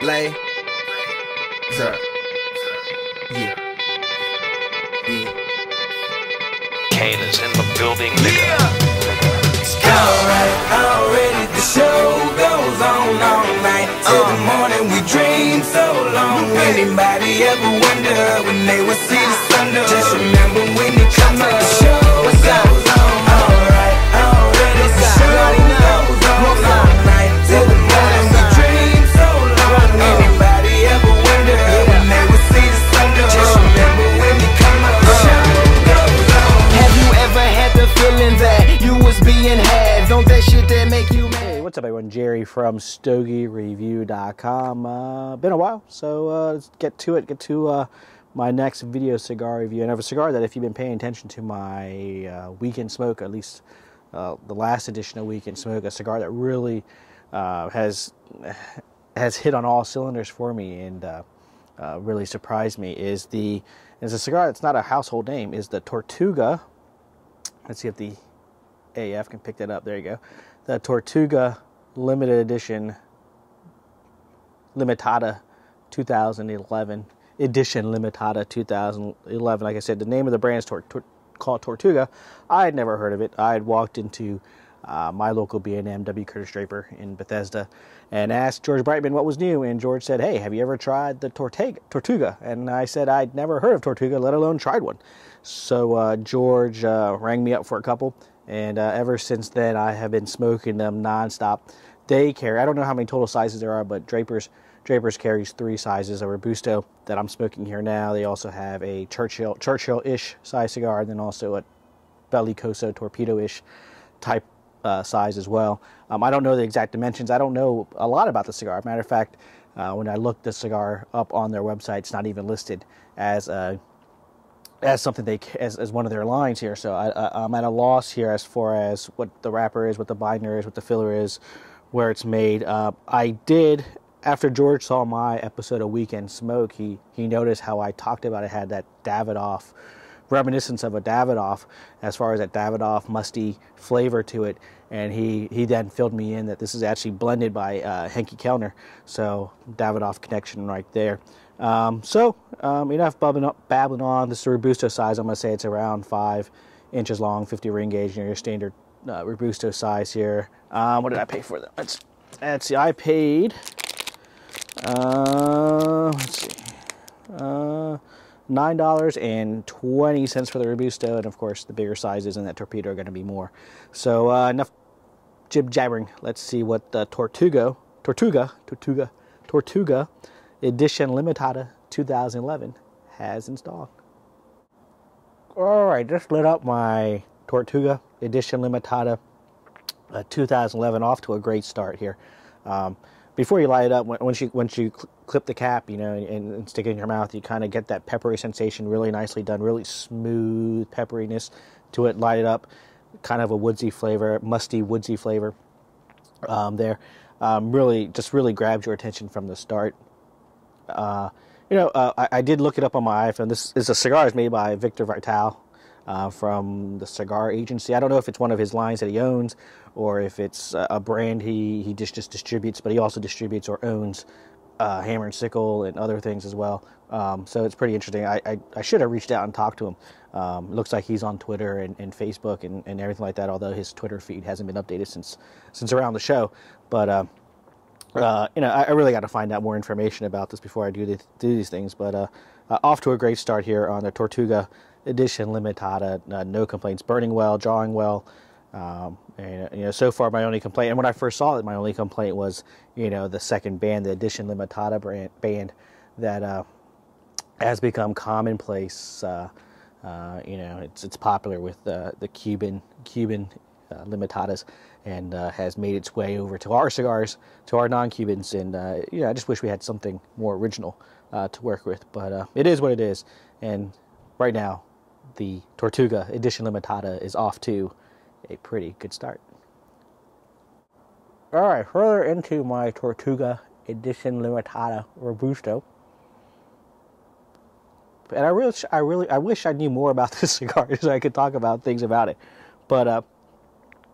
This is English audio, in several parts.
play. What's up? Yeah. Yeah. Kane is in the building, nigga. Alright, already the show goes on all night. Till the morning we dream so long. Anybody ever wonder when they would see the sun? Just remember when you come up, the show goes on. Alright, already the show goes on all night. Till the morning we dream so long. Anybody ever wonder when they would see the sun? Just remember when you come up, the show goes on. Have you ever had the feeling that you was being had? Don't that shit that make you mad? Hey, what's up everyone? Jerry from StogieReview.com. Been a while, so let's get to it. Get to my next video cigar review. And I have a cigar that if you've been paying attention to my Weekend Smoke, at least the last edition of Weekend Smoke, a cigar that really has hit on all cylinders for me and really surprised me is a cigar that's not a household name, is the Tortuga. Let's see if the AF can pick that up. There you go. The Tortuga Limited Edition Limitada 2011. Edition Limitada 2011. Like I said, the name of the brand is called Tortuga. I had never heard of it. I had walked into my local B&M, W. Curtis Draper in Bethesda, and asked George Brightman what was new. And George said, "Hey, have you ever tried the Tortuga?" And I said I'd never heard of Tortuga, let alone tried one. So George rang me up for a couple. And ever since then, I have been smoking them nonstop. They carry, I don't know how many total sizes there are, but Draper's carries 3 sizes. A Robusto that I'm smoking here now. They also have a Churchill-ish size cigar, and then also a Bellicoso Torpedo-ish type size as well. I don't know the exact dimensions. I don't know a lot about the cigar. Matter of fact, when I looked the cigar up on their website, it's not even listed as something as one of their lines here, so I'm at a loss here as far as what the wrapper is, what the binder is, what the filler is, where it's made. I did, after George saw my episode of Weekend Smoke, he noticed how I talked about it had that Davidoff, reminiscence of a Davidoff, as far as that Davidoff musty flavor to it, and he then filled me in that this is actually blended by Henke Kellner, so Davidoff connection right there. Enough babbling on. This is a Robusto size. I'm going to say it's around 5 inches long, 50 ring gauge, your standard Robusto size here. What did I pay for them? Let's see. I paid, $9.20 for the Robusto, and of course the bigger sizes in that Torpedo are going to be more. So enough jib jabbering. Let's see what the Tortuga Edition Limitada 2011 has in stock. Alright, just lit up my Tortuga Edition Limitada 2011 off to a great start here. Before you light it up, once you clip the cap, and stick it in your mouth, you kind of get that peppery sensation, really nicely done, really smooth pepperiness to it. Light it up, kind of a woodsy flavor, musty woodsy flavor there. Really grabs your attention from the start. I did look it up on my iPhone. This is a cigar is made by Victor Vital from the Cigar Agency. I don't know if it's one of his lines that he owns or if it's a brand he just distributes, but he also distributes or owns Hammer and Sickle and other things as well. So it's pretty interesting. I should have reached out and talked to him. It looks like he's on Twitter and Facebook and everything like that, although his Twitter feed hasn't been updated since around the show. But I really got to find out more information about this before I do these things. But off to a great start here on the Tortuga Edition Limitada. No complaints. Burning well, drawing well. So far my only complaint, and when I first saw it, my only complaint was, the second band, the Edition Limitada band that has become commonplace. It's popular with the Cuban Limitadas, and has made its way over to our cigars, to our non-Cubans, and I just wish we had something more original to work with, but it is what it is, and right now the Tortuga Edition Limitada is off to a pretty good start. Alright, further into my Tortuga Edition Limitada Robusto, and I wish I knew more about this cigar so I could talk about things about it, but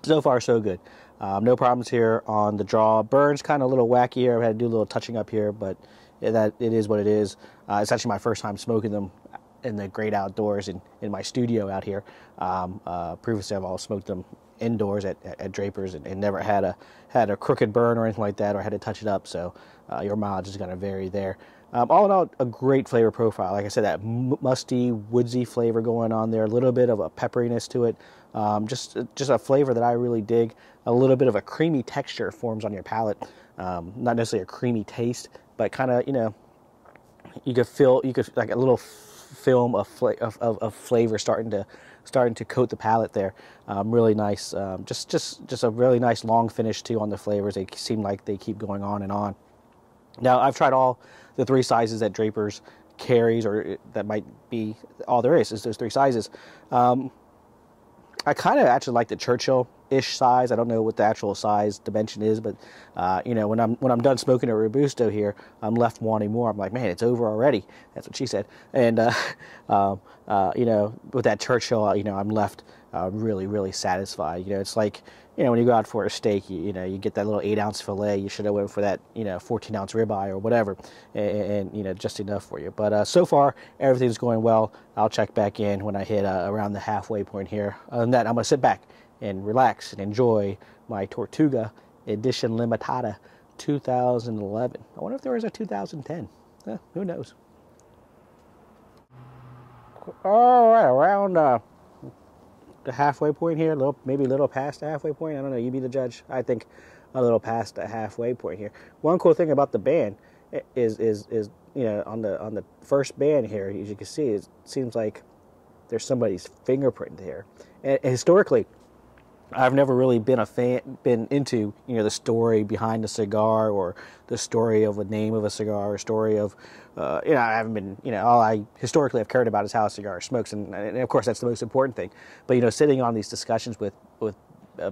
So far, so good. No problems here on the draw. Burns kind of a little wacky here. I've had to do a little touching up here, but it is what it is. It's actually my first time smoking them in the great outdoors in my studio out here. Previously, I've always smoked them indoors at Draper's and never had a crooked burn or anything like that, or had to touch it up. So your mileage is going to vary there. All in all, a great flavor profile. Like I said, that musty, woodsy flavor going on there. A little bit of a pepperiness to it. Just a flavor that I really dig. A little bit of a creamy texture forms on your palate. Not necessarily a creamy taste, but kind of, you could like a little film of flavor starting to coat the palate there. Really nice. Just a really nice long finish too on the flavors. They seem like they keep going on and on. Now, I've tried all the 3 sizes that Draper's carries, or that might be all there is those 3 sizes. I kind of actually like the Churchill-ish size. I don't know what the actual size dimension is, but when I'm done smoking a Robusto here, I'm left wanting more. I'm like, man, it's over already. That's what she said. And with that Churchill, I'm left really, really satisfied. It's like, when you go out for a steak, you get that little 8-ounce fillet. You should have went for that 14-ounce ribeye or whatever, and just enough for you. But so far, everything's going well. I'll check back in when I hit around the halfway point here. Other than that, I'm gonna sit back and relax and enjoy my Tortuga Edicion Limitada 2011. I wonder if there was a 2010. Who knows? All right, around the halfway point here, maybe a little past the halfway point. I don't know. You be the judge. I think a little past the halfway point here. One cool thing about the band is on the first band here, as you can see, it seems like there's somebody's fingerprint there. And historically, I've never really been into the story behind the cigar, or the story of a name of a cigar, or story of I haven't been all I historically have cared about is how a cigar smokes, and of course that's the most important thing. But sitting on these discussions with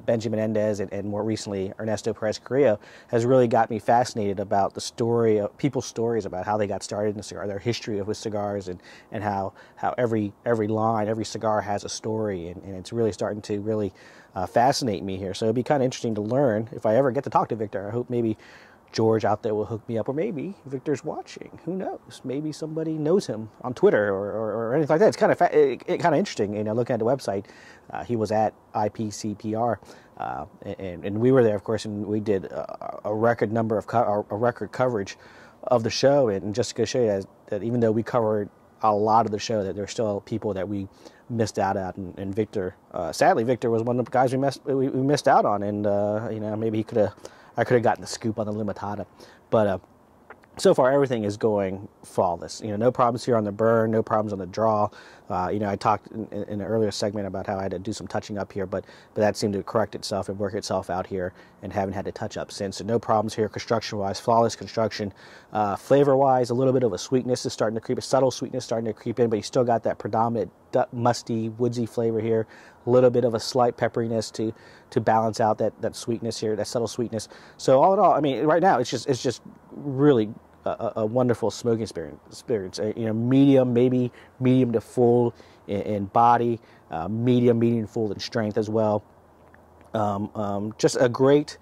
Benjamin Mendez and more recently Ernesto Perez Carrillo has really got me fascinated about the story of people's stories about how they got started in the cigar, their history with cigars, and how every line, every cigar has a story, and it's really starting to really fascinate me here. So it'd be kind of interesting to learn if I ever get to talk to Victor. I hope maybe George out there will hook me up, or maybe Victor's watching. Who knows? Maybe somebody knows him on Twitter or anything like that. It's kind of interesting. Looking at the website, he was at IPCPR, and we were there, of course, and we did a record number of a record coverage of the show. And just to show you that even though we covered a lot of the show, that there's still people that we missed out on. And Victor, sadly, Victor was one of the guys we missed out on, and maybe I could have gotten the scoop on the Limitada. But so far, everything is going flawless. No problems here on the burn, no problems on the draw. I talked in an earlier segment about how I had to do some touching up here, but that seemed to correct itself and work itself out here, and haven't had to touch up since. So no problems here construction-wise, flawless construction. Flavor-wise, a little bit of a sweetness is starting to creep, a subtle sweetness starting to creep in, but you still got that predominant musty, woodsy flavor here. A little bit of a slight pepperiness to balance out that sweetness here, that subtle sweetness. So all in all, I mean, right now it's just really a wonderful smoking experience. Medium, maybe medium to full in body, medium full in strength as well. Just a great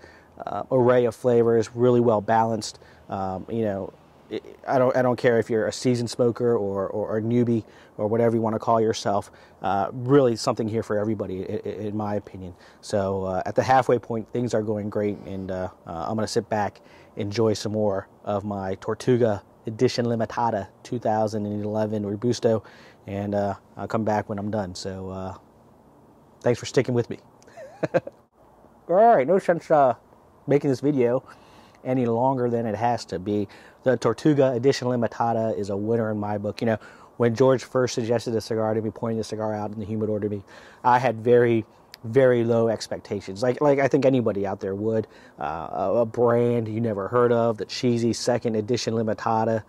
array of flavors, really well balanced. I don't care if you're a seasoned smoker or a newbie or whatever you want to call yourself. Really something here for everybody, in my opinion. So at the halfway point, things are going great, and I'm going to sit back, enjoy some more of my Tortuga Edicion Limitada 2011 Robusto, and I'll come back when I'm done. So thanks for sticking with me. All right, no sense making this video any longer than it has to be. The Tortuga Edicion Limitada is a winner in my book. When George first suggested a cigar to me, pointing the cigar out in the humidor to me, I had very, very low expectations. Like I think anybody out there would. A brand you never heard of, the cheesy second Edicion Limitada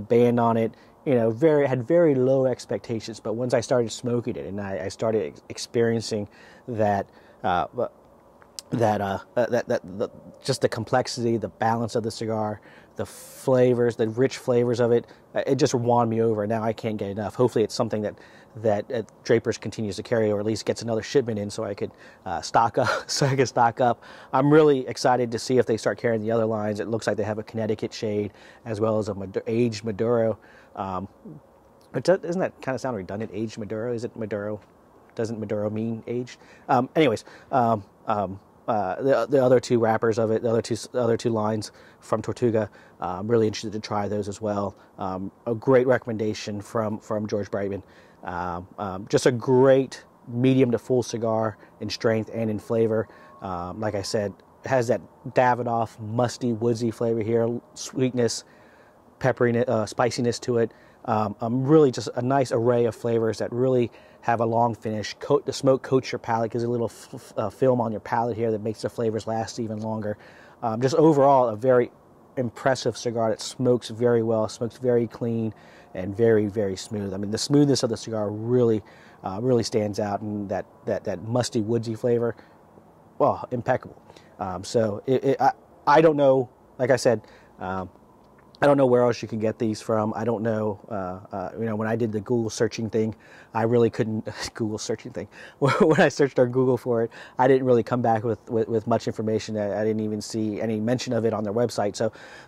band on it. Had very low expectations. But once I started smoking it and I started experiencing that just the complexity, the balance of the cigar, the flavors, the rich flavors of it, it just won me over. Now I can't get enough. Hopefully it's something that Draper's continues to carry, or at least gets another shipment in, so I could stock up. I'm really excited to see if they start carrying the other lines. It looks like they have a Connecticut shade as well as a aged Maduro. Doesn't that kind of sound redundant? Aged Maduro? Is it Maduro? Doesn't Maduro mean aged? The other two wrappers of it, the other two lines from Tortuga, I'm really interested to try those as well. A great recommendation from George Brightman. Just a great medium to full cigar in strength and in flavor. Like I said, it has that Davidoff musty, woodsy flavor here, sweetness, pepperiness, spiciness to it. Really just a nice array of flavors that really have a long finish. The smoke coats your palate, gives a little film on your palate here that makes the flavors last even longer. Just overall, a very impressive cigar that smokes very well, smokes very clean, and very, very smooth. I mean, the smoothness of the cigar really stands out, and that musty, woodsy flavor, well, impeccable. I don't know, like I said, I don't know where else you can get these from. I don't know, when I did the Google searching thing, I really couldn't, Google searching thing, when I searched on Google for it, I didn't really come back with much information. I didn't even see any mention of it on their website.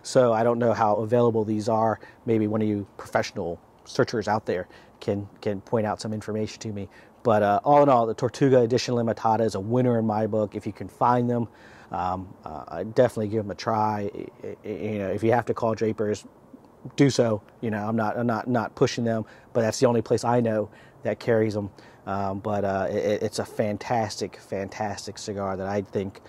So I don't know how available these are. Maybe one of you professional searchers out there can point out some information to me. But all in all, the Tortuga Edicion Limitada is a winner in my book. If you can find them, I'd definitely give them a try. If you have to call Draper's, do so. I'm not pushing them, but that's the only place I know that carries them. It's a fantastic cigar that I think,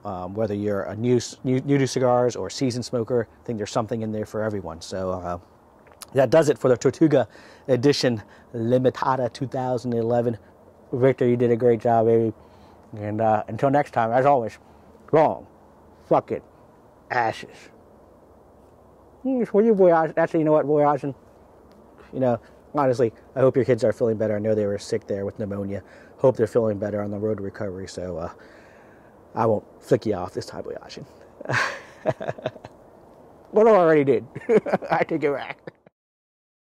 whether you're a new to cigars or a seasoned smoker, I think there's something in there for everyone. So that does it for the Tortuga Edicion Limitada 2011. Victor, you did a great job, baby. And until next time, as always, long fucking ashes. Were you voyage? Actually, you know what, voyaging? Honestly, I hope your kids are feeling better. I know they were sick there with pneumonia. Hope they're feeling better on the road to recovery. So I won't flick you off this time, voyaging. Well, I already did. I take it back.